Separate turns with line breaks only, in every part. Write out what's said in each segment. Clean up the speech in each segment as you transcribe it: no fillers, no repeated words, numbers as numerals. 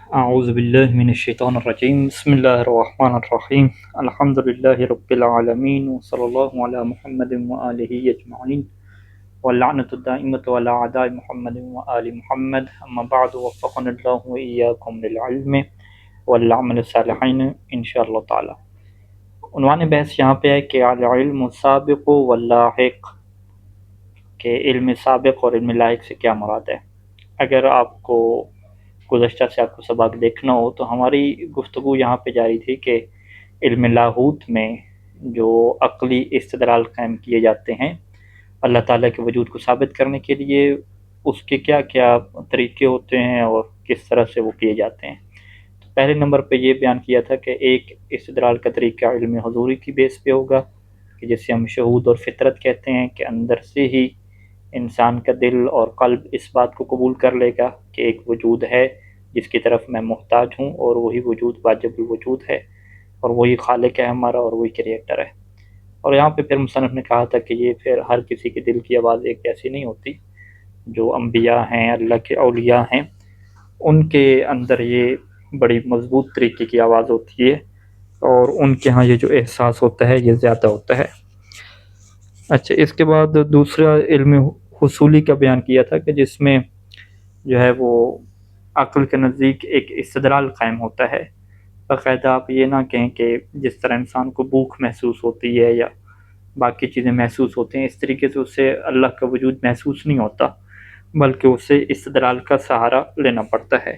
اعوذ باللہ من الشیطان الرجیم بسم اللہ الرحمن الرحیم الحمد للہ رب العالمین وصلی اللہ علی محمد وآلہ اجمعین واللعنۃ الدائمۃ علی اعداء محمد وآل محمد اما بعد وفقنا اللہ وإیاکم للعلم والعمل الصالحین انشاءاللہ تعالی۔ عنوان بحث یہاں پہ ہے کہ العلم سابق واللاحق، کہ علم سابق اور علم لاحق سے کیا مراد ہے۔ اگر آپ کو گزشتہ سے آپ کو سبق دیکھنا ہو تو ہماری گفتگو یہاں پہ جاری تھی کہ علم لاہوت میں جو عقلی استدلال قائم کیے جاتے ہیں اللہ تعالیٰ کے وجود کو ثابت کرنے کے لیے، اس کے کیا کیا طریقے ہوتے ہیں اور کس طرح سے وہ کیے جاتے ہیں۔ تو پہلے نمبر پہ یہ بیان کیا تھا کہ ایک استدلال کا طریقہ علم حضوری کی بیس پہ ہوگا، کہ جسے ہم شہود اور فطرت کہتے ہیں، کہ اندر سے ہی انسان کا دل اور قلب اس بات کو قبول کر لے گا کہ ایک وجود ہے جس کی طرف میں محتاج ہوں، اور وہی وجود واجب الوجود ہے، اور وہی خالق ہے ہمارا، اور وہی کریٹر ہے۔ اور یہاں پہ پھر مصنف نے کہا تھا کہ یہ پھر ہر کسی کے دل کی آواز ایک جیسی نہیں ہوتی۔ جو انبیاء ہیں، اللہ کے اولیاء ہیں، ان کے اندر یہ بڑی مضبوط طریقے کی آواز ہوتی ہے، اور ان کے ہاں یہ جو احساس ہوتا ہے یہ زیادہ ہوتا ہے۔ اچھا، اس کے بعد دوسرا علم حصولی کا بیان کیا تھا، کہ جس میں جو ہے وہ عقل کے نزدیک ایک استدلال قائم ہوتا ہے۔ باقاعدہ آپ یہ نہ کہیں کہ جس طرح انسان کو بھوک محسوس ہوتی ہے یا باقی چیزیں محسوس ہوتے ہیں، اس طریقے سے اسے اللہ کا وجود محسوس نہیں ہوتا، بلکہ اسے استدلال کا سہارا لینا پڑتا ہے۔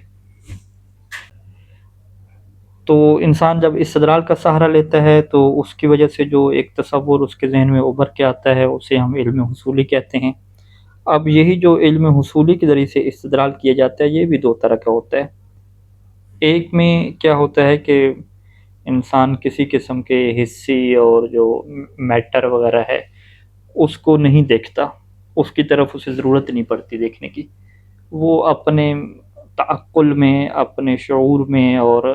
تو انسان جب استدلال کا سہارا لیتا ہے تو اس کی وجہ سے جو ایک تصور اس کے ذہن میں ابھر کے آتا ہے اسے ہم علم حصولی کہتے ہیں۔ اب یہی جو علم حصولی کے ذریعے سے استدلال کیا جاتا ہے یہ بھی دو طرح کا ہوتا ہے۔ ایک میں کیا ہوتا ہے کہ انسان کسی قسم کے حصی اور جو میٹر وغیرہ ہے اس کو نہیں دیکھتا، اس کی طرف اسے ضرورت نہیں پڑتی دیکھنے کی، وہ اپنے تعقل میں، اپنے شعور میں اور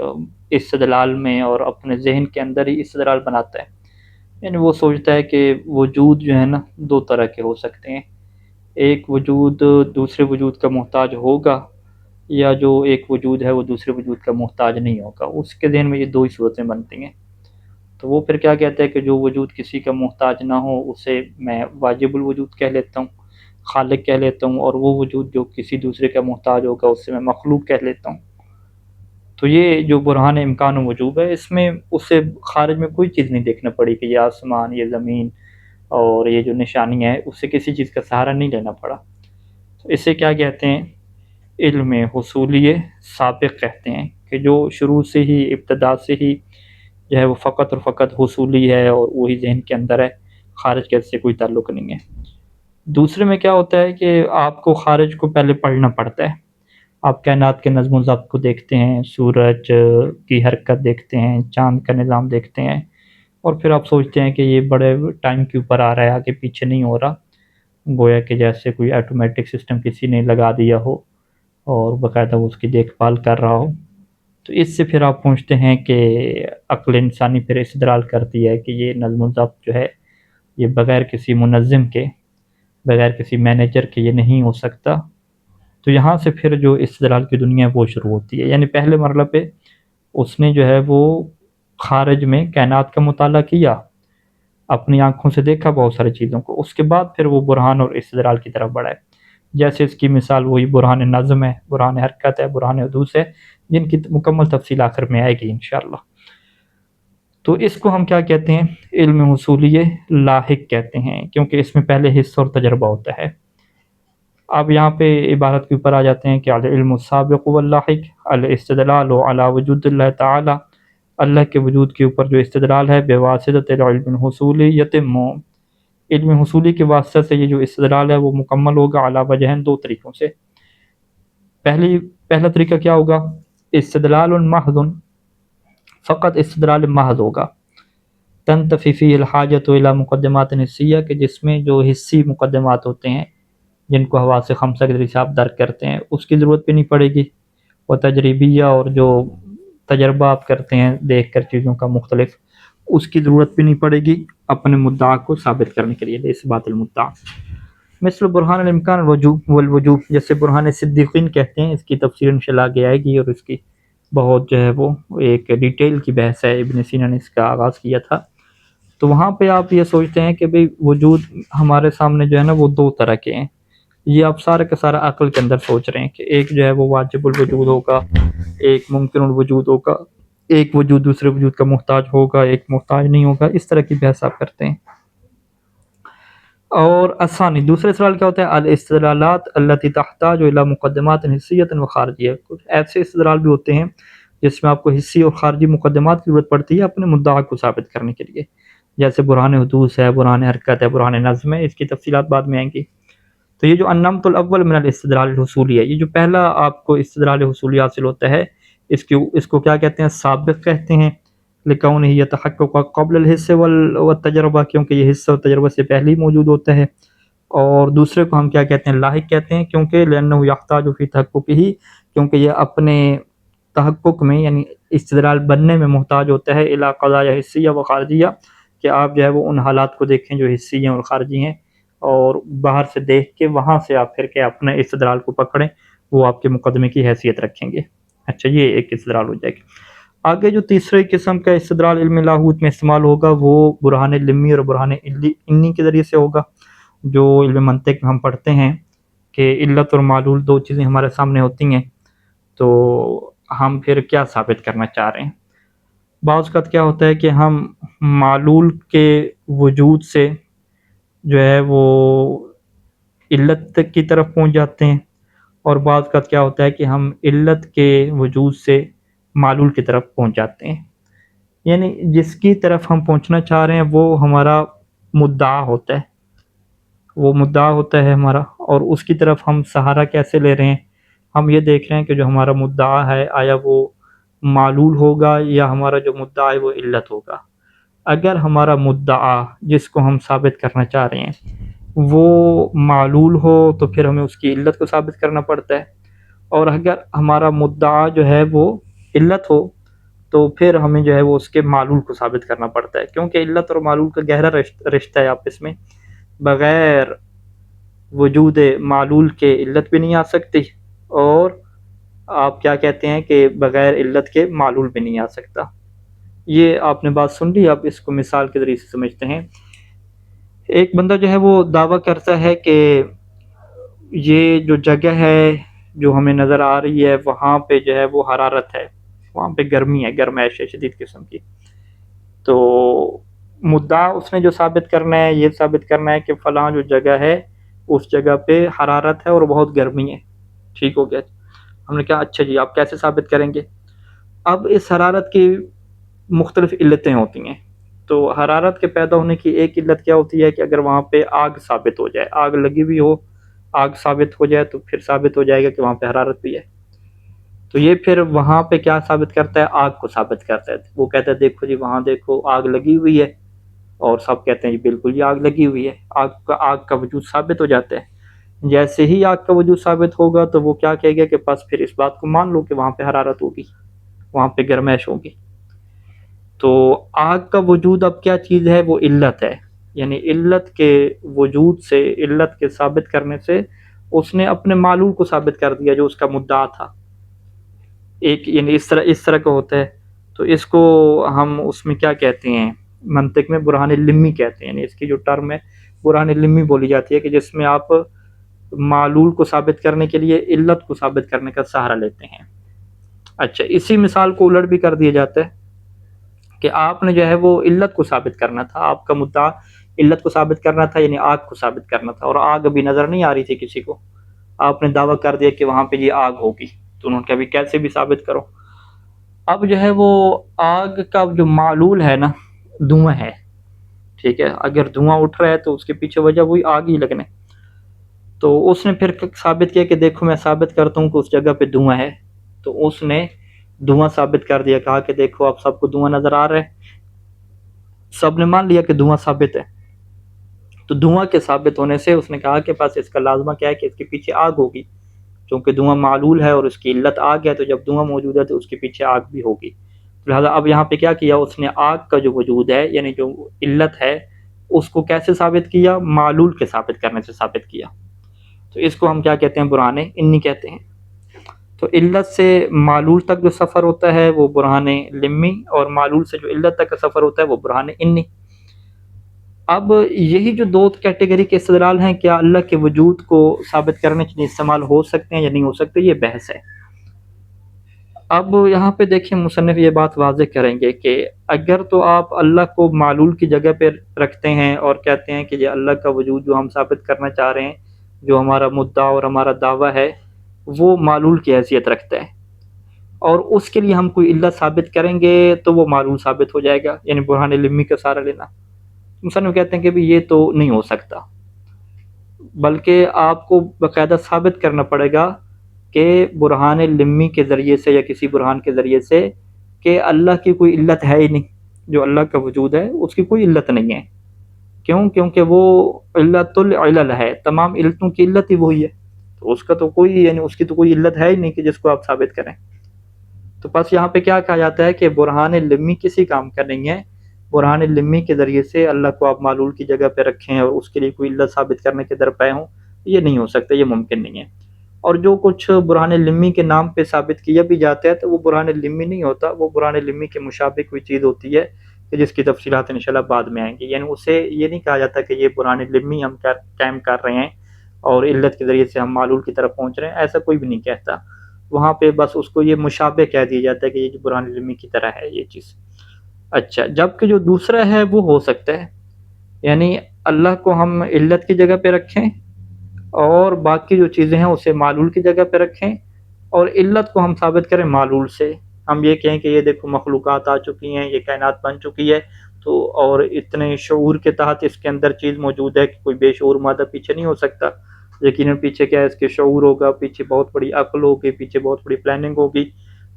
استدلال میں اور اپنے ذہن کے اندر ہی استدلال بناتا ہے۔ یعنی وہ سوچتا ہے کہ وجود جو ہے نا دو طرح کے ہو سکتے ہیں، ایک وجود دوسرے وجود کا محتاج ہوگا، یا جو ایک وجود ہے وہ دوسرے وجود کا محتاج نہیں ہوگا۔ اس کے ذہن میں یہ دو ہی صورتیں بنتی ہیں۔ تو وہ پھر کیا کہتا ہے کہ جو وجود کسی کا محتاج نہ ہو اسے میں واجب الوجود کہہ لیتا ہوں، خالق کہہ لیتا ہوں، اور وہ وجود جو کسی دوسرے کا محتاج ہوگا اس سے میں مخلوق کہہ لیتا ہوں۔ تو یہ جو برہان امکان و وجوب ہے، اس میں اسے خارج میں کوئی چیز نہیں دیکھنا پڑی کہ یہ آسمان، یہ زمین اور یہ جو نشانی ہے، اس سے کسی چیز کا سہارا نہیں لینا پڑا۔ تو اسے کیا کہتے ہیں؟ علم حصولی سابق کہتے ہیں، کہ جو شروع سے ہی، ابتدا سے ہی جو ہے وہ فقط اور فقط حصولی ہے، اور وہی ذہن کے اندر ہے، خارج کے سے کوئی تعلق نہیں ہے۔ دوسرے میں کیا ہوتا ہے کہ آپ کو خارج کو پہلے پڑھنا پڑتا ہے۔ آپ کائنات کے نظم و ضبط کو دیکھتے ہیں، سورج کی حرکت دیکھتے ہیں، چاند کا نظام دیکھتے ہیں، اور پھر آپ سوچتے ہیں کہ یہ بڑے ٹائم کے اوپر آ رہا ہے، آگے پیچھے نہیں ہو رہا، گویا کہ جیسے کوئی آٹومیٹک سسٹم کسی نے لگا دیا ہو اور باقاعدہ وہ اس کی دیکھ بھال کر رہا ہو۔ تو اس سے پھر آپ پہنچتے ہیں کہ عقل انسانی پھر استدلال کرتی ہے کہ یہ نظم و ضبط جو ہے یہ بغیر کسی منظم کے، بغیر کسی مینیجر کے یہ نہیں ہو سکتا۔ تو یہاں سے پھر جو استدلال کی دنیا ہے وہ شروع ہوتی ہے۔ یعنی پہلے مرحلے پہ اس نے جو ہے وہ خارج میں کائنات کا مطالعہ کیا، اپنی آنکھوں سے دیکھا بہت ساری چیزوں کو، اس کے بعد پھر وہ برہان اور استدلال کی طرف بڑھا ہے۔ جیسے اس کی مثال وہی برہان نظم ہے، برہان حرکت ہے، برہان حدوث ہے، جن کی مکمل تفصیل آخر میں آئے گی انشاءاللہ۔ تو اس کو ہم کیا کہتے ہیں؟ علم حصولی لاحق کہتے ہیں، کیونکہ اس میں پہلے حصہ اور تجربہ ہوتا ہے۔ اب یہاں پہ عبارت کے اوپر آ جاتے ہیں کہ العلم السابق واللاحق الاستدلال علی وجود اللہ تعالی، اللہ کے وجود کے اوپر جو استدلال ہے بواسطۃ العلم الحصولی یتم، علم حصولی کے واسطے سے یہ جو استدلال ہے وہ مکمل ہوگا علی وجہین، دو طریقوں سے۔ پہلا طریقہ کیا ہوگا؟ استدلال محض، فقط استدلال محض ہوگا، تنتفی فیہ الحاجۃ الی مقدمات حسیہ، کہ جس میں جو حسی مقدمات ہوتے ہیں جن کو حواس خمسہ کے ذریعے سے آپ درک کرتے ہیں اس کی ضرورت بھی نہیں پڑے گی، وہ تجربیہ اور جو تجربہ آپ کرتے ہیں دیکھ کر چیزوں کا مختلف، اس کی ضرورت بھی نہیں پڑے گی اپنے مدعا کو ثابت کرنے کے لیے، اس بات المدعا۔ مثل برہان الامکان والوجوب، جیسے برہان صدیقین کہتے ہیں، اس کی تفسیر انشاءاللہ آگے آئے گی اور اس کی بہت جو ہے وہ ایک ڈیٹیل کی بحث ہے، ابن سینا نے اس کا آغاز کیا تھا۔ تو وہاں پہ آپ یہ سوچتے ہیں کہ بھئی وجود ہمارے سامنے جو ہے نا وہ دو طرح کے ہیں، یہ آپ سارا کا سارا عقل کے اندر سوچ رہے ہیں کہ ایک جو ہے وہ واجب الوجود ہوگا، ایک ممکن الوجود ہوگا، ایک وجود دوسرے وجود کا محتاج ہوگا، ایک محتاج نہیں ہوگا، اس طرح کی بحث آپ کرتے ہیں۔ اور آسانی دوسرے سوال کیا ہوتا ہے، الاستدلالات التي تحتاج الى مقدمات حسیۃ و خارجیہ، کچھ ایسے استدلال بھی ہوتے ہیں جس میں آپ کو حسی اور خارجی مقدمات کی ضرورت پڑتی ہے اپنے مدعا کو ثابت کرنے کے لیے، جیسے برہان حدوث ہے، برہان حرکت ہے، برہان نظم ہے، اس کی تفصیلات بعد میں آئیں گی۔ تو یہ جو النمط الاول من الاستدلال الحصولی ہے، یہ جو پہلا آپ کو استدلال حصولی حاصل ہوتا ہے، اس کو کیا کہتے ہیں، سابق کہتے ہیں، لکونہ یتحقق قبل الحس والتجربہ، کیونکہ یہ حصہ اور تجربہ سے پہلے ہی موجود ہوتا ہے۔ اور دوسرے کو ہم کیا کہتے ہیں، لاحق کہتے ہیں، کیونکہ لأنہ یحتاج فی تحققہ، کیونکہ یہ اپنے تحقق میں یعنی استدلال بننے میں محتاج ہوتا ہے الی قضایا حسیہ و خارجیہ، کہ آپ جو ہے وہ ان حالات کو دیکھیں جو حسی ہیں اور خارجی ہیں، اور باہر سے دیکھ کے وہاں سے آپ پھر کے اپنے استدلال کو پکڑیں، وہ آپ کے مقدمے کی حیثیت رکھیں گے۔ اچھا، یہ ایک استدلال ہو جائے گا۔ آگے جو تیسرے قسم کا استدلال علم لاہوت میں استعمال ہوگا وہ برہان لمی اور برہان انی کے ذریعے سے ہوگا، جو علم منطق میں ہم پڑھتے ہیں کہ علت اور معلول دو چیزیں ہمارے سامنے ہوتی ہیں، تو ہم پھر کیا ثابت کرنا چاہ رہے ہیں۔ بعض اوقات کیا ہوتا ہے کہ ہم معلول کے وجود سے جو ہے وہ علت کی طرف پہنچ جاتے ہیں، اور بعض اوقات کیا ہوتا ہے کہ ہم علت کے وجود سے معلول کی طرف پہنچ جاتے ہیں، یعنی جس کی طرف ہم پہنچنا چاہ رہے ہیں وہ ہمارا مدعا ہوتا ہے، وہ مدعا ہوتا ہے ہمارا، اور اس کی طرف ہم سہارا کیسے لے رہے ہیں، ہم یہ دیکھ رہے ہیں کہ جو ہمارا مدعا ہے آیا وہ معلول ہوگا یا ہمارا جو مدعا ہے وہ علت ہوگا۔ اگر ہمارا مدعا جس کو ہم ثابت کرنا چاہ رہے ہیں وہ معلول ہو تو پھر ہمیں اس کی علت کو ثابت کرنا پڑتا ہے، اور اگر ہمارا مدعا جو ہے وہ علت ہو تو پھر ہمیں جو ہے وہ اس کے معلول کو ثابت کرنا پڑتا ہے، کیونکہ علت اور معلول کا گہرا رشتہ ہے آپس میں، بغیر وجود معلول کے علت بھی نہیں آ سکتی، اور آپ کیا کہتے ہیں کہ بغیر علت کے معلول بھی نہیں آ سکتا۔ یہ آپ نے بات سن لی، اب اس کو مثال کے ذریعے سے سمجھتے ہیں۔ ایک بندہ جو ہے وہ دعویٰ کرتا ہے کہ یہ جو جگہ ہے جو ہمیں نظر آ رہی ہے وہاں پہ جو ہے وہ حرارت ہے، وہاں پہ گرمی ہے، گرمائش ہے شدید قسم کی۔ تو مدعا اس نے جو ثابت کرنا ہے یہ ثابت کرنا ہے کہ فلاں جو جگہ ہے اس جگہ پہ حرارت ہے اور بہت گرمی ہے، ٹھیک ہو گیا۔ ہم نے کہا اچھا جی آپ کیسے ثابت کریں گے؟ اب اس حرارت کی مختلف علتیں ہوتی ہیں، تو حرارت کے پیدا ہونے کی ایک علت کیا ہوتی ہے کہ اگر وہاں پہ آگ ثابت ہو جائے، آگ لگی ہوئی ہو، آگ ثابت ہو جائے تو پھر ثابت ہو جائے گا کہ وہاں پہ حرارت بھی ہے۔ تو یہ پھر وہاں پہ کیا ثابت کرتا ہے، آگ کو ثابت کرتا ہے۔ وہ کہتا ہے دیکھو جی وہاں دیکھو آگ لگی ہوئی ہے، اور سب کہتے ہیں جی بالکل یہ آگ لگی ہوئی ہے، آگ کا وجود ثابت ہو جاتا ہے۔ جیسے ہی آگ کا وجود ثابت ہوگا تو وہ کیا کہے گا کہ بس پھر اس بات کو مان لو کہ وہاں پہ حرارت ہوگی، وہاں پہ گرمائش ہوگی۔ تو آگ کا وجود اب کیا چیز ہے، وہ علت ہے، یعنی علت کے وجود سے، علت کے ثابت کرنے سے اس نے اپنے معلول کو ثابت کر دیا جو اس کا مدعا تھا۔ ایک یعنی اس طرح کا ہوتا ہے، تو اس کو ہم اس میں کیا کہتے ہیں، منطق میں برہان لمی کہتے ہیں، یعنی اس کی جو ٹرم ہے برہان لمی بولی جاتی ہے، کہ جس میں آپ معلول کو ثابت کرنے کے لیے علت کو ثابت کرنے کا سہارا لیتے ہیں۔ اچھا، اسی مثال کو الٹ بھی کر دیا جاتا ہے کہ آپ نے جو ہے وہ علت کو ثابت کرنا تھا، آپ کا مدعا علت کو ثابت کرنا تھا، یعنی آگ کو ثابت کرنا تھا، اور آگ ابھی نظر نہیں آ رہی تھی کسی کو، آپ نے دعویٰ کر دیا کہ وہاں پہ یہ آگ ہوگی، تو انہوں نے کہا بھی کیسے بھی ثابت کرو۔ اب جو ہے وہ آگ کا جو معلول ہے نا، دھواں ہے، ٹھیک ہے، اگر دھواں اٹھ رہا ہے تو اس کے پیچھے وجہ وہی آگ ہی لگنے۔ تو اس نے پھر ثابت کیا کہ دیکھو میں ثابت کرتا ہوں کہ اس جگہ پہ دھواں ہے، تو اس نے دھواں ثابت کر دیا، کہا کہ دیکھو آپ سب کو دھواں نظر آ رہا ہے، سب نے مان لیا کہ دھواں ثابت ہے۔ تو دھواں کے ثابت ہونے سے اس نے کہا کہ بس اس کا لازمہ کیا ہے کہ اس کے پیچھے آگ ہوگی، چونکہ دھواں معلول ہے اور اس کی علت آگ ہے، تو جب دھواں موجود ہے تو اس کے پیچھے آگ بھی ہوگی۔ لہٰذا اب یہاں پہ کیا کیا، اس نے آگ کا جو وجود ہے یعنی جو علت ہے اس کو کیسے ثابت کیا، معلول کے ثابت کرنے سے ثابت کیا۔ تو اس کو ہم کیا کہتے ہیں، برہان انی کہتے ہیں۔ تو علت سے معلول تک جو سفر ہوتا ہے وہ برہان لمی، اور معلول سے جو علت تک کا سفر ہوتا ہے وہ برہان انی۔ اب یہی جو دو کیٹیگری کے استدلال ہیں، کیا اللہ کے وجود کو ثابت کرنے کے لیے استعمال ہو سکتے ہیں یا نہیں ہو سکتے، یہ بحث ہے۔ اب یہاں پہ دیکھیں مصنف یہ بات واضح کریں گے کہ اگر تو آپ اللہ کو معلول کی جگہ پہ رکھتے ہیں اور کہتے ہیں کہ یہ اللہ کا وجود جو ہم ثابت کرنا چاہ رہے ہیں، جو ہمارا مدعا اور ہمارا دعویٰ ہے، وہ معلول کی حیثیت رکھتا ہے، اور اس کے لیے ہم کوئی علت ثابت کریں گے تو وہ معلول ثابت ہو جائے گا، یعنی برہان لمی کا سہارا لینا۔ مصنف کہتے ہیں کہ بھی یہ تو نہیں ہو سکتا، بلکہ آپ کو باقاعدہ ثابت کرنا پڑے گا کہ برہان لمی کے ذریعے سے یا کسی برہان کے ذریعے سے کہ اللہ کی کوئی علت ہے ہی نہیں، جو اللہ کا وجود ہے اس کی کوئی علت نہیں ہے۔ کیوں؟ کیونکہ وہ علت العلل ہے، تمام علتوں کی علت ہی وہی ہے، تو اس کا تو کوئی یعنی اس کی تو کوئی علت ہے ہی نہیں کہ جس کو آپ ثابت کریں۔ تو بس یہاں پہ کیا کہا جاتا ہے کہ برہان لمی کسی کام کا نہیں ہے، برہان لمی کے ذریعے سے اللہ کو آپ معلول کی جگہ پہ رکھیں اور اس کے لیے کوئی علت ثابت کرنے کے درپے ہوں، یہ نہیں ہو سکتا، یہ ممکن نہیں ہے۔ اور جو کچھ برہان لمی کے نام پہ ثابت کیا بھی جاتا ہے تو وہ برہان لمی نہیں ہوتا، وہ برہان لمی کے مشابہ کوئی چیز ہوتی ہے کہ جس کی تفصیلات انشاءاللہ بعد میں آئیں گی، یعنی اسے یہ نہیں کہا جاتا کہ یہ برہان لمی ہم قائم کر رہے ہیں اور علت کے ذریعے سے ہم معلول کی طرف پہنچ رہے ہیں، ایسا کوئی بھی نہیں کہتا۔ وہاں پہ بس اس کو یہ مشابہ کہہ دیا جاتا ہے کہ یہ برہان لمی کی طرح ہے یہ چیز۔ اچھا، جبکہ جو دوسرا ہے وہ ہو سکتا ہے، یعنی اللہ کو ہم علت کی جگہ پہ رکھیں اور باقی جو چیزیں ہیں اسے معلول کی جگہ پہ رکھیں، اور علت کو ہم ثابت کریں معلول سے۔ ہم یہ کہیں کہ یہ دیکھو مخلوقات آ چکی ہیں، یہ کائنات بن چکی ہے، تو اور اتنے شعور کے تحت اس کے اندر چیز موجود ہے کہ کوئی بے شعور مادہ پیچھے نہیں ہو سکتا، یقیناً پیچھے کیا ہے، اس کے شعور ہوگا، پیچھے بہت بڑی عقل ہوگی، پیچھے بہت بڑی پلاننگ ہوگی۔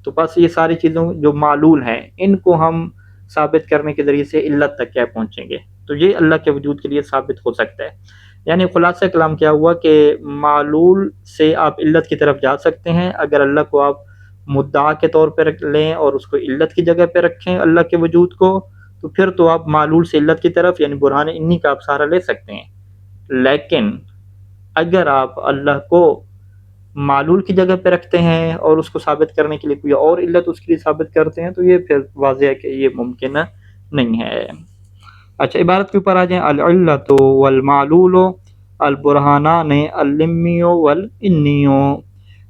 تو بس یہ ساری چیزوں جو معلول ہیں ان کو ہم ثابت کرنے کے ذریعے سے علت تک کیا پہنچیں گے، تو یہ اللہ کے وجود کے لیے ثابت ہو سکتا ہے۔ یعنی خلاصہ کلام کیا ہوا کہ معلول سے آپ علت کی طرف جا سکتے ہیں اگر اللہ کو آپ مدعا کے طور پہ رکھ لیں اور اس کو علت کی جگہ پہ رکھیں اللہ کے وجود کو، تو پھر تو آپ معلول سے علت کی طرف یعنی برہان انی کا آپ سہارا لے سکتے ہیں۔ لیکن اگر آپ اللہ کو معلول کی جگہ پہ رکھتے ہیں اور اس کو ثابت کرنے کے لیے کوئی اور علت اس کے لیے ثابت کرتے ہیں تو یہ پھر واضح ہے کہ یہ ممکن نہیں ہے۔ اچھا، عبارت کے اوپر آ جائیں، العلت والمعلول البرہانان اللمی والانی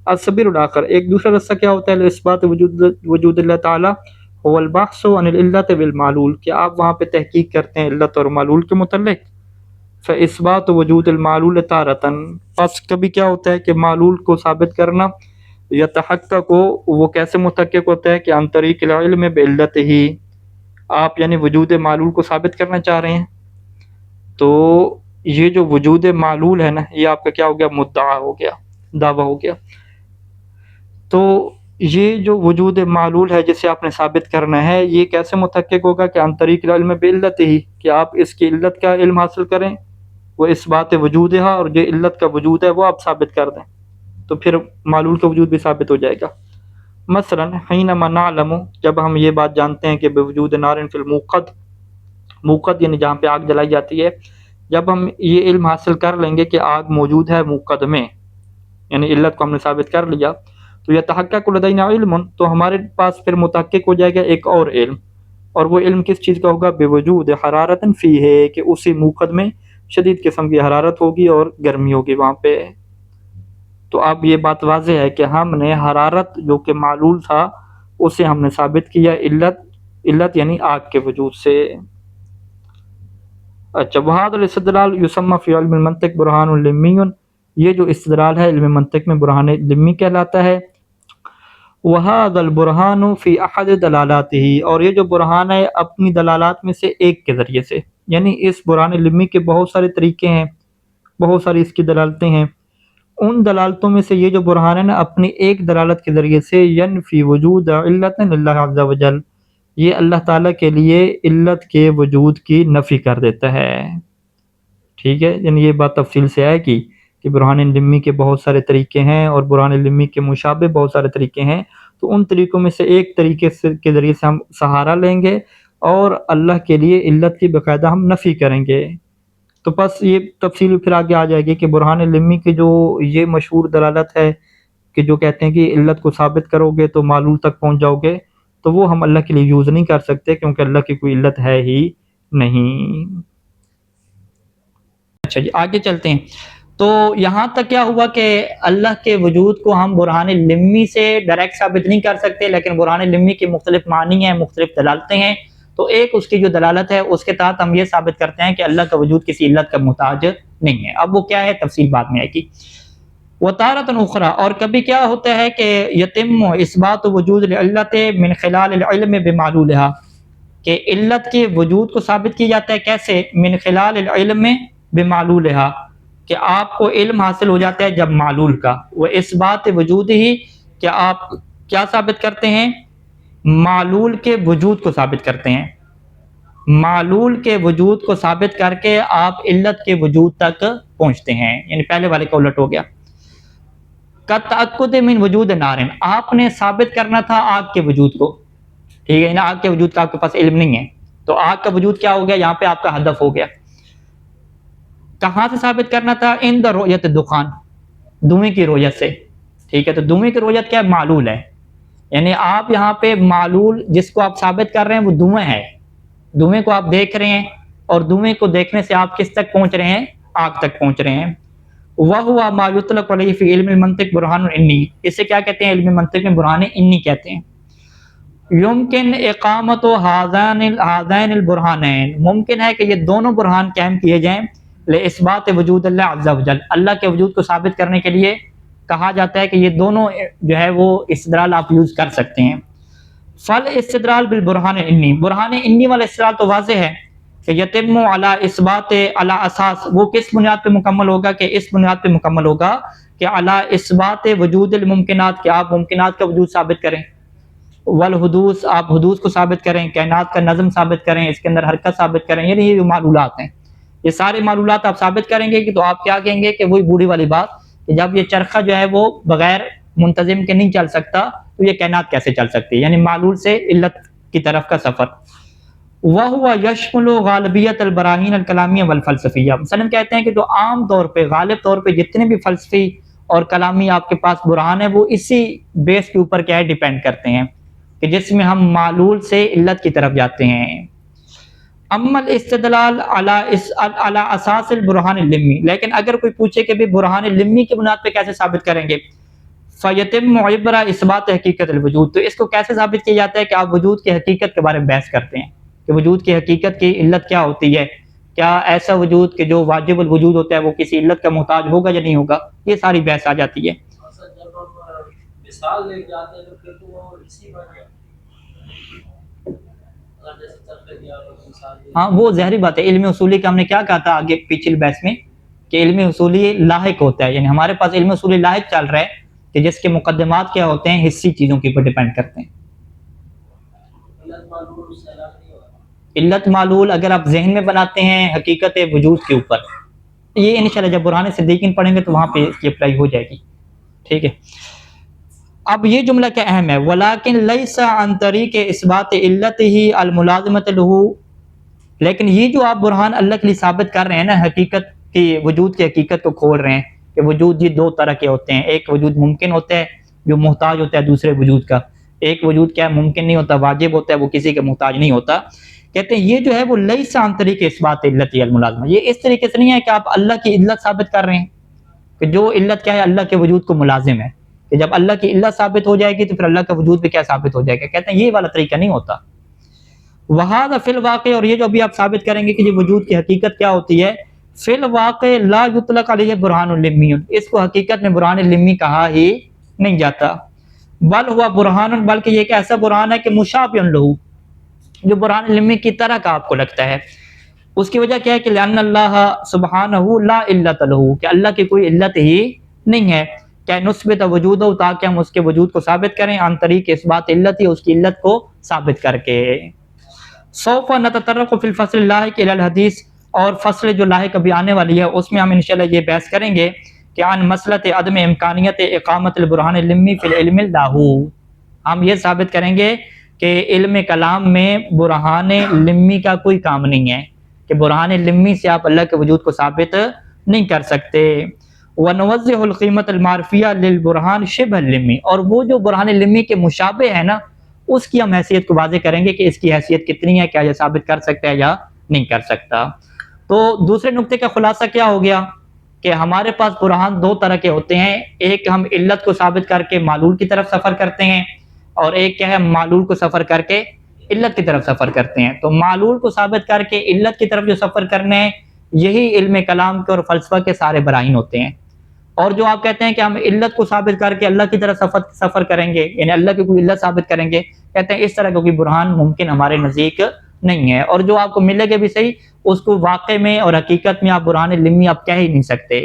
السبیل الاخر۔ ایک دوسرا راستہ کیا ہوتا ہے اثبات وجود اللہ تعالی، هو البحث عن العلت بالمعلول، کہ آپ وہاں پہ تحقیق کرتے ہیں علت اور معلول کے متعلق۔ فاثبات وجود المعلول تارتاً، پس کبھی کیا ہوتا ہے کہ معلول کو ثابت کرنا یتحقق کو، وہ کیسے متحقق ہوتا ہے کہ عن طریق العلم بعلتہ، آپ یعنی وجود معلول کو ثابت کرنا چاہ رہے ہیں، تو یہ جو وجود معلول ہے نا، یہ آپ کا کیا ہو گیا، مدعا ہو گیا، دعویٰ ہو گیا۔ تو یہ جو وجود معلول ہے جسے آپ نے ثابت کرنا ہے، یہ کیسے متحقق ہوگا کہ عن طریق العلم بعلتہ، کہ آپ اس کی علت کا علم حاصل کریں، وہ اس بات وجودہا، اور جو علت کا وجود ہے وہ آپ ثابت کر دیں، تو پھر معلول کا وجود بھی ثابت ہو جائے گا۔ مثلا حینما نعلم، جب ہم یہ بات جانتے ہیں کہ بوجود نار فی الموقد، موقد یعنی جہاں پہ آگ جلائی جاتی ہے، جب ہم یہ علم حاصل کر لیں گے کہ آگ موجود ہے موقد میں، یعنی علت کو ہم نے ثابت کر لیا، تو یتحقق لدینا علم، تو ہمارے پاس پھر متحقق ہو جائے گا ایک اور علم، اور وہ علم کس چیز کا ہوگا، بوجود حرارت فیہ، کہ اسی موقد میں شدید قسم کی حرارت ہوگی اور گرمی ہوگی وہاں پہ۔ تو اب یہ بات واضح ہے کہ ہم نے حرارت جو کہ معلول تھا اسے ہم نے ثابت کیا علت یعنی آگ کے وجود سے۔ اچھا، وہذا الاستدلال یسمى فی علم المنطق برہان لمی، یہ جو استدلال ہے علم منطق میں برہان لمی کہلاتا ہے۔ وہذا البرہان فی احد دلالاتہ، اور یہ جو برہان ہے اپنی دلالات میں سے ایک کے ذریعے سے، یعنی اس برہان لمی کے بہت سارے طریقے ہیں، بہت ساری اس کی دلالتیں ہیں، ان دلالتوں میں سے یہ جو برہان ہے نا اپنی ایک دلالت کے ذریعے سے ینفی وجود علت للہ عز وجل، یہ اللہ تعالیٰ کے لیے علت کے وجود کی نفی کر دیتا ہے۔ ٹھیک ہے، یعنی یہ بات تفصیل سے آئے گی کہ برہان لمی کے بہت سارے طریقے ہیں اور برہان لمی کے مشابہ بہت سارے طریقے ہیں، تو ان طریقوں میں سے ایک طریقے کے ذریعے سے ہم سہارا لیں گے اور اللہ کے لیے علت کی باقاعدہ ہم نفی کریں گے۔ تو بس یہ تفصیل پھر آگے آ جائے گی کہ برہان لمی کی جو یہ مشہور دلالت ہے کہ جو کہتے ہیں کہ علت کو ثابت کرو گے تو معلول تک پہنچ جاؤ گے، تو وہ ہم اللہ کے لیے یوز نہیں کر سکتے، کیونکہ اللہ کی کوئی علت ہے ہی نہیں۔ اچھا جی آگے چلتے ہیں۔ تو یہاں تک کیا ہوا کہ اللہ کے وجود کو ہم برہان لمی سے ڈائریکٹ ثابت نہیں کر سکتے، لیکن برہان لمی کی مختلف معنی ہیں، مختلف دلالتیں ہیں۔ تو ایک اس کی جو دلالت ہے اس کے تحت ہم یہ ثابت کرتے ہیں کہ اللہ کا وجود کسی علت کا محتاج نہیں ہے۔ اب وہ کیا ہے تفصیل بعد میں آئے گی۔ وَتَارَةً أُخْرَى، اور کبھی کیا ہوتا ہے کہ یتم اثبات وجود العلت من خلال العلم بمعلولها، کہ علت کے وجود کو ثابت کیا جاتا ہے کیسے؟ من خلال العلم بمعلولها، کہ آپ کو علم حاصل ہو جاتا ہے جب معلول کا، وہ اثبات وجود ہی، کہ آپ کیا ثابت کرتے ہیں؟ معلول کے وجود کو ثابت کرتے ہیں۔ معلول کے وجود کو ثابت کر کے آپ علت کے وجود تک پہنچتے ہیں، یعنی پہلے والے کا الٹ ہو گیا۔ کَتَأَکُّدِ مِن وجود نارن، آپ نے ثابت کرنا تھا آگ کے وجود کو، ٹھیک ہے نا، آگ کے وجود کا آپ کے پاس علم نہیں ہے، تو آگ کا وجود کیا ہو گیا؟ یہاں پہ آپ کا ہدف ہو گیا۔ کہاں سے ثابت کرنا تھا؟ عند رؤیت الدخان، دھوئیں کی رؤیت سے، ٹھیک ہے۔ تو دھوئیں کی رؤیت کیا ہے؟ معلول ہے، یعنی آپ یہاں پہ معلول جس کو آپ ثابت کر رہے ہیں وہ دھوئیں ہے، دھوئیں کو آپ دیکھ رہے ہیں، اور دھوئیں کو دیکھنے سے آپ کس تک پہنچ رہے ہیں؟ آگ تک پہنچ رہے ہیں۔ وَهُوَ مَا يُطْلَقُ عَلَيْهِ فِي عِلْمِ الْمَنْطِقِ برہان عنی، اسے کیا کہتے ہیں؟ علم منطق میں برہان عنی کہتے ہیں۔ یمکن اقامت هذین البرہانین، ممکن ہے کہ یہ دونوں برہان قائم کیے جائیں لِإِثْبَاتِ وجود اللہ عز وجل، اللہ کے وجود کو ثابت کرنے کے لیے کہا جاتا ہے کہ یہ دونوں جو ہے وہ استدلال آپ یوز کر سکتے ہیں۔ فل استدلال بالبرہان عنی، برہان عنی والا استدلال تو واضح ہے کہ یتم علی اثبات علی اساس، وہ کس بنیاد پہ مکمل ہوگا؟ کہ اس بنیاد پہ مکمل ہوگا کہ علی اثبات وجود الممکنات، کہ آپ ممکنات کا وجود ثابت کریں، والحدوث، آپ حدوث کو ثابت کریں، کائنات کا نظم ثابت کریں، اس کے اندر حرکت ثابت کریں، یعنی یہ جو معلولات ہیں، یہ سارے معلولات آپ ثابت کریں گے کہ تو آپ کیا کہیں گے کہ وہی بوڑھی والی بات کہ جب یہ چرخہ جو ہے وہ بغیر منتظم کے نہیں چل سکتا تو یہ کائنات کیسے چل سکتی ہے؟ یعنی معلول سے علت کی طرف کا سفر۔ وَهُوَ يَشْمُلُ غَالِبِيَّةَ الْبَرَاهِينَ الْكَلَامِيَّةَ وَالْفَلْسَفِيَّةَ، مثلاً کہتے ہیں کہ جو عام طور پہ، غالب طور پہ جتنے بھی فلسفی اور کلامی آپ کے پاس برہان ہے وہ اسی بیس کے اوپر کیا ہے؟ ڈیپینڈ کرتے ہیں، کہ جس میں ہم معلول سے علت کی طرف جاتے ہیں۔ اما الاستدلال علی اساس البرہان اللمی، لیکن اگر کوئی پوچھے کہ بھی برہان لمی کی بنیاد پہ کیسے ثابت کریں گے؟ فیتم عبرہ اثبات حقیقت الوجود، تو اس کو کیسے ثابت کیا جاتا ہے کہ آپ وجود کی حقیقت کے بارے میں بحث کرتے ہیں کہ وجود کی حقیقت کی علت کیا ہوتی ہے، کیا ایسا وجود کہ جو واجب الوجود ہوتا ہے وہ کسی علت کا محتاج ہوگا یا نہیں ہوگا، یہ ساری بحث آ جاتی ہے۔ مثال لے جاتے ہیں تو پھر تو وہ اسی بات ہے، ہاں وہ ظاہری بات ہے۔ علم اصولی کا ہم نے کیا کہا تھا آگے پچھلی بحث میں کہ علم اصولی لاحق ہوتا ہے، یعنی ہمارے پاس علم اصولی لاحق چل رہا ہے کہ جس کے مقدمات کیا ہوتے ہیں؟ حسی چیزوں کے اوپر ڈیپینڈ کرتے ہیں۔ علت معلول اگر آپ ذہن میں بناتے ہیں حقیقت وجود کے اوپر، یہ انشاءاللہ جب برہان صدیقین پڑھیں گے تو وہاں پہ یہ اپلائی ہو جائے گی، ٹھیک ہے۔ اب یہ جملہ کیا اہم ہے؟ ولیکن لیس عن طریق اثبات علتہ الملازمۃ لہ، لیکن یہ جو آپ برہان اللہ کے لیے ثابت کر رہے ہیں نا، حقیقت کی، وجود کی حقیقت کو کھول رہے ہیں کہ وجود یہ دو طرح کے ہوتے ہیں، ایک وجود ممکن ہوتا ہے جو محتاج ہوتا ہے دوسرے وجود کا، ایک وجود کیا ممکن نہیں ہوتا، واجب ہوتا ہے، وہ کسی کے محتاج نہیں ہوتا۔ کہتے ہیں یہ جو ہے وہ لیس عن طریق اثبات علت الملازمہ، یہ اس طریقے سے نہیں ہے کہ آپ اللہ کی علت ثابت کر رہے ہیں کہ جو علت کیا ہے؟ اللہ کے وجود کو ملازم ہے، کہ جب اللہ کی علت ثابت ہو جائے گی تو پھر اللہ کا وجود بھی کیا ثابت ہو جائے گا۔ کہتے ہیں یہ والا طریقہ نہیں ہوتا۔ وَهَذَا فِي الْوَاقِعِ، اور یہ جو ابھی آپ ثابت کریں گے کہ یہ وجود کی حقیقت کیا ہوتی ہے، فی الواقع لا یطلق علیہ برہان لمی، اس کو حقیقت میں برہان لمی کہا ہی نہیں جاتا، بل ہوا برہان، بلکہ یہ ایک ایسا برہان ہے کہ مشابہ لہ، جو برہان لمی کی طرح کا آپ کو لگتا ہے۔ اس کی وجہ کیا ہے کہ لأن اللہ سبحانہ لا علت لہ، کہ اللہ کی کوئی علت ہی نہیں ہے، کہ نثبت وجودہ، تاکہ ہم اس کے وجود کو ثابت کریں، عن طریق اثبات علت، اس کی علت کو ثابت کر کے۔ سوف نتطرق فی الفصل اللاحق الی الحدیث، اور فصل جو لاحق ابھی آنے والی ہے اس میں ہم انشاءاللہ یہ بحث کریں گے کہ عن مسئلۃ عدم امکانیت اقامت البرہان اللمی فی العلم لاہو، ہم یہ ثابت کریں گے کہ علم کلام میں برہان لمی کا کوئی کام نہیں ہے، کہ برہان لمی سے آپ اللہ کے وجود کو ثابت نہیں کر سکتے۔ وَنُوَضِّحُ الْقِيمَةَ الْمَعْرِفِيَّةَ لِلْبُرْهَانِ شِبْهَ اللِّمِّ، اور وہ جو برہان لمی کے مشابہ ہے نا، اس کی ہم حیثیت کو واضح کریں گے کہ اس کی حیثیت کتنی ہے، کیا یہ ثابت کر سکتا ہے یا نہیں کر سکتا۔ تو دوسرے نقطے کا خلاصہ کیا ہو گیا کہ ہمارے پاس برہان دو طرح کے ہوتے ہیں، ایک ہم علت کو ثابت کر کے معلول کی طرف سفر کرتے ہیں، اور ایک کیا ہے معلول کو سفر کر کے علت کی طرف سفر کرتے ہیں۔ تو معلول کو ثابت کر کے علت کی طرف جو سفر کرنے ہیں، یہی علم کلام کے اور فلسفہ کے سارے براہین ہوتے ہیں۔ اور جو آپ کہتے ہیں کہ ہم علت کو ثابت کر کے اللہ کی طرف سفر کریں گے، یعنی اللہ کی کوئی علت ثابت کریں گے، کہتے ہیں اس طرح کا کوئی برہان ممکن ہمارے نزدیک نہیں ہے، اور جو آپ کو ملے گا بھی صحیح، اس کو واقع میں اور حقیقت میں آپ برہان لمی آپ کہہ ہی نہیں سکتے۔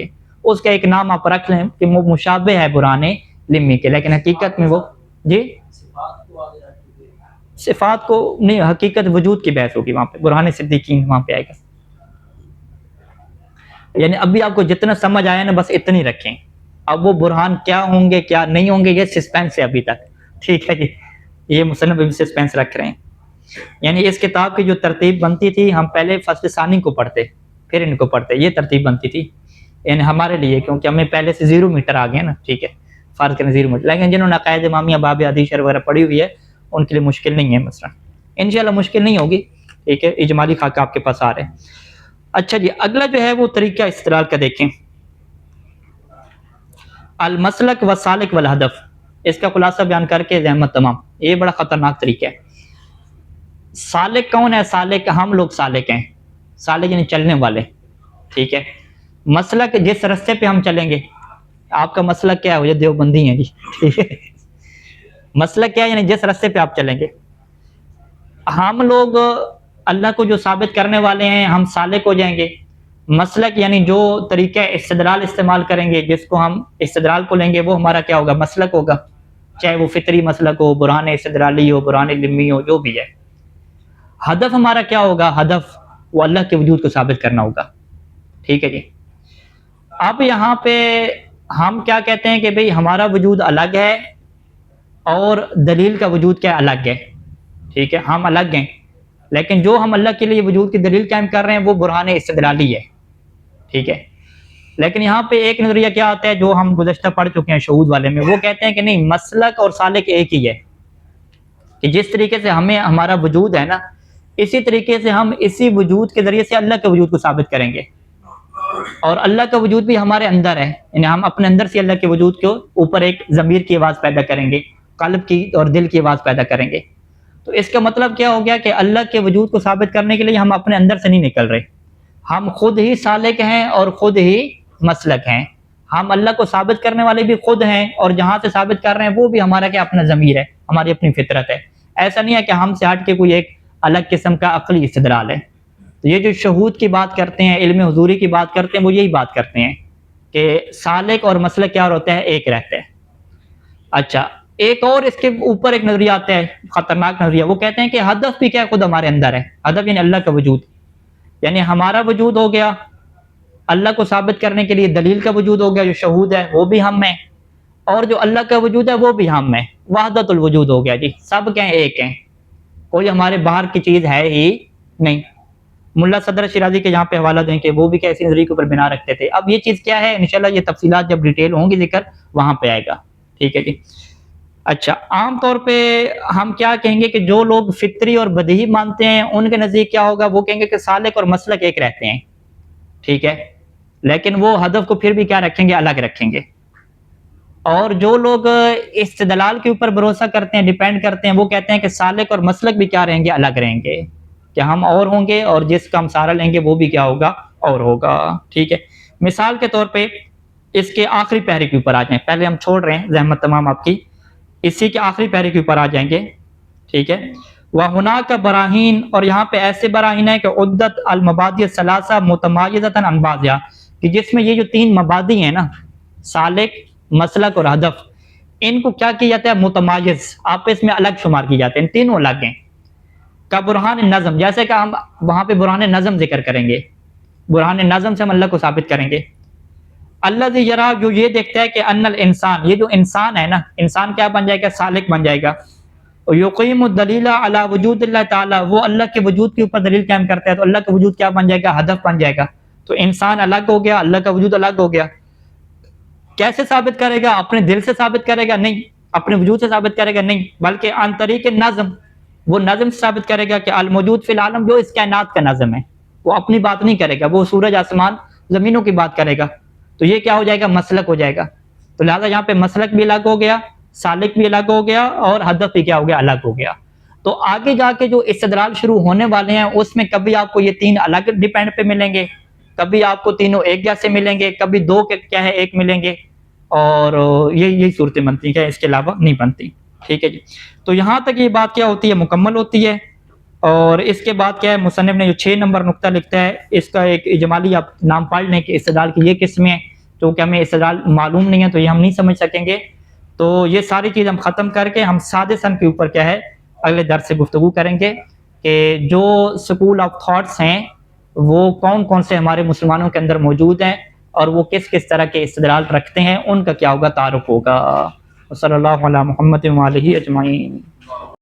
اس کا ایک نام آپ رکھ لیں کہ وہ مشابہ ہے برہان لمی کے، لیکن حقیقت میں وہ جی صفات کو نہیں، حقیقت وجود کی بحث ہوگی وہاں پہ، برہان صدیقین وہاں پہ آئے گا۔ یعنی ابھی آپ کو جتنا سمجھ آیا نا بس اتنی رکھیں، اب وہ برہان کیا ہوں گے کیا نہیں ہوں گے یہ سسپینس ہے ابھی تک، ٹھیک ہے جی، یہ مصنف ابھی سسپینس رکھ رہے ہیں۔ یعنی اس کتاب کی جو ترتیب بنتی تھی، ہم پہلے فصل ثانی کو پڑھتے پھر ان کو پڑھتے، یہ ترتیب بنتی تھی یعنی ہمارے لیے، کیونکہ ہمیں پہلے سے 0 میٹر آ گئے نا، ٹھیک ہے، فرض کریں 0 میٹر، لیکن جنہوں نے عقائد امامیہ باب حدیث وغیرہ پڑھی ہوئی ہے ان کے لیے مشکل نہیں ہے، مثلا انشاءاللہ مشکل نہیں ہوگی، ٹھیک ہے، اجمالی خاکہ آپ کے پاس آ رہے ہیں۔ اچھا جی، اگلا جو ہے وہ طریقہ استدلال کا دیکھیں، المسلک والسالک والہدف، اس کا خلاصہ بیان کر کے زحمت تمام، یہ بڑا خطرناک طریقہ ہے۔ سالک کون ہے؟ سالک ہم لوگ سالک ہیں، سالک یعنی چلنے والے، ٹھیک ہے۔ مسلک جس رستے پہ ہم چلیں گے، آپ کا مسلک کیا ہے؟ یہ دیوبندی ہیں جی، ٹھیک ہے، مسلک کیا ہے؟ یعنی جس رستے پہ آپ چلیں گے۔ ہم لوگ اللہ کو جو ثابت کرنے والے ہیں، ہم سالک ہو جائیں گے۔ مسلک یعنی جو طریقہ استدلال استعمال کریں گے، جس کو ہم استدلال کو لیں گے، وہ ہمارا کیا ہوگا؟ مسلک ہوگا، چاہے وہ فطری مسلک ہو، برہان استدلالی ہو، برہان لمی ہو، جو بھی ہے۔ ہدف ہمارا کیا ہوگا؟ ہدف وہ اللہ کے وجود کو ثابت کرنا ہوگا، ٹھیک ہے جی۔ اب یہاں پہ ہم کیا کہتے ہیں کہ بھئی ہمارا وجود الگ ہے اور دلیل کا وجود کیا الگ ہے، ٹھیک ہے، ہم الگ ہیں، لیکن جو ہم اللہ کے لیے وجود کی دلیل قائم کر رہے ہیں وہ برہان استدلالی ہے، ٹھیک ہے۔ لیکن یہاں پہ ایک نظریہ کیا آتا ہے جو ہم گزشتہ پڑھ چکے ہیں شہود والے میں، وہ کہتے ہیں کہ نہیں، مسلک اور سالک ایک ہی ہے، کہ جس طریقے سے ہمیں ہمارا وجود ہے نا، اسی طریقے سے ہم اسی وجود کے ذریعے سے اللہ کے وجود کو ثابت کریں گے، اور اللہ کا وجود بھی ہمارے اندر ہے، یعنی ہم اپنے اندر سے اللہ کے وجود کے اوپر ایک ضمیر کی آواز پیدا کریں گے، قلب کی اور دل کی آواز پیدا کریں گے۔ تو اس کا مطلب کیا ہو گیا کہ اللہ کے وجود کو ثابت کرنے کے لیے ہم اپنے اندر سے نہیں نکل رہے، ہم خود ہی سالک ہیں اور خود ہی مسلک ہیں، ہم اللہ کو ثابت کرنے والے بھی خود ہیں، اور جہاں سے ثابت کر رہے ہیں وہ بھی ہمارا کیا اپنا ضمیر ہے، ہماری اپنی فطرت ہے۔ ایسا نہیں ہے کہ ہم سے ہٹ کے کوئی ایک الگ قسم کا عقلی استدلال ہے۔ تو یہ جو شہود کی بات کرتے ہیں، علم حضوری کی بات کرتے ہیں، وہ یہی بات کرتے ہیں کہ سالک اور مسلک کیا ہوتا ہے؟ ایک رہتا ہے۔ اچھا، ایک اور اس کے اوپر ایک نظریہ آتا ہے، خطرناک نظریہ، وہ کہتے ہیں کہ ہدف بھی کیا خود ہمارے اندر ہے، ہدف یعنی اللہ کا وجود، یعنی ہمارا وجود ہو گیا، اللہ کو ثابت کرنے کے لیے دلیل کا وجود ہو گیا جو شہود ہے، وہ بھی ہم ہیں، اور جو اللہ کا وجود ہے وہ بھی ہم ہیں، وحدت الوجود ہو گیا جی، سب کہیں ایک ہیں، کوئی ہمارے باہر کی چیز ہے ہی نہیں۔ ملا صدر شیرازی کے یہاں پہ حوالہ دیں کہ وہ بھی کیسی نظریے کے اوپر بنا رکھتے تھے۔ اب یہ چیز کیا ہے، انشاءاللہ یہ تفصیلات جب ڈیٹیل ہوں گی ذکر وہاں پہ آئے گا، ٹھیک ہے جی۔ اچھا، عام طور پہ ہم کیا کہیں گے کہ جو لوگ فطری اور بدیہی مانتے ہیں ان کے نزدیک کیا ہوگا، وہ کہیں گے کہ سالک اور مسلک ایک رہتے ہیں، ٹھیک ہے، لیکن وہ ہدف کو پھر بھی کیا رکھیں گے؟ الگ رکھیں گے۔ اور جو لوگ استدلال کے اوپر بھروسہ کرتے ہیں، ڈیپینڈ کرتے ہیں، وہ کہتے ہیں کہ سالک اور مسلک بھی کیا رہیں گے؟ الگ رہیں گے، کہ ہم اور ہوں گے اور جس کا ہم سہارا لیں گے وہ بھی کیا ہوگا؟ اور ہوگا، ٹھیک ہے۔ مثال کے طور پہ اس کے آخری پیرے کے اوپر آ جائیں، پہلے ہم چھوڑ رہے ہیں زحمت تمام آپ کی، اسی کے آخری پیرے کے اوپر آ جائیں گے، ٹھیک ہے۔ وَهُنَاكَ بَرَاهِينَ، اور یہاں پہ ایسے براہین ہیں کہ عدت المبادی الثلاثہ متمایزۃ عن بعضها، کہ جس میں یہ جو 3 مبادی ہیں نا، سالک، مسلک اور ہدف، ان کو کیا کیا جاتا ہے؟ متمایز، آپس میں الگ شمار کی جاتے ہیں، ان تینوں الگ ہیں۔ کا برہان نظم، جیسے کہ ہم وہاں پہ برہان نظم ذکر کریں گے، برہان نظم سے ہم اللہ کو ثابت کریں گے۔ الذی یرا، جو یہ دیکھتا ہے کہ ان الانسان، یہ جو انسان ہے نا، انسان کیا بن جائے گا؟ سالک بن جائے گا۔ یقیم الدلیل علی وجود اللہ تعالی، وہ اللہ کے وجود کے اوپر دلیل قائم کرتا ہے، تو اللہ کا وجود کیا بن جائے گا؟ ہدف بن جائے گا۔ تو انسان الگ ہو گیا، اللہ کا وجود الگ ہو گیا۔ کیسے ثابت کرے گا؟ اپنے دل سے ثابت کرے گا؟ نہیں. اپنے وجود سے ثابت کرے گا؟ نہیں، بلکہ عن طریق نظم، وہ نظم سے ثابت کرے گا کہ الموجود فی العالم جو اس کائنات کا نظم ہے. وہ اپنی بات نہیں کرے گا، وہ سورج آسمان زمینوں کی بات کرے گا. تو یہ کیا ہو جائے گا؟ مسلک ہو جائے گا. تو لہٰذا یہاں پہ مسلک بھی الگ ہو گیا، سالک بھی الگ ہو گیا، اور ہدف بھی کیا ہو گیا؟ الگ ہو گیا. تو آگے جا کے جو استدلال شروع ہونے والے ہیں اس میں کبھی آپ کو یہ تین الگ ڈیپینڈ پہ ملیں گے، کبھی آپ کو تینوں ایک جیسے ملیں گے، کبھی دو کے کیا ہے ایک ملیں گے، اور یہی صورتیں بنتی ہیں، اس کے علاوہ نہیں بنتی. ٹھیک ہے جی. تو یہاں تک یہ بات کیا ہوتی ہے؟ مکمل ہوتی ہے. اور اس کے بعد کیا ہے؟ مصنف نے جو 6 نمبر نقطہ لکھتا ہے، اس کا ایک اجمالی آپ نام پڑھ لیں کہ استدلال کی یہ قسمیں ہیں. تو کہ ہمیں استدلال معلوم نہیں ہے تو یہ ہم نہیں سمجھ سکیں گے. تو یہ ساری چیز ہم ختم کر کے ہم سادسن کے اوپر کیا ہے اگلے درس سے گفتگو کریں گے کہ جو سکول آف تھاٹس ہیں وہ کون کون سے ہمارے مسلمانوں کے اندر موجود ہیں، اور وہ کس کس طرح کے استدلال رکھتے ہیں، ان کا کیا ہوگا؟ تعارف ہوگا. صلی اللہ علیہ محمد و آلہ اجمعین.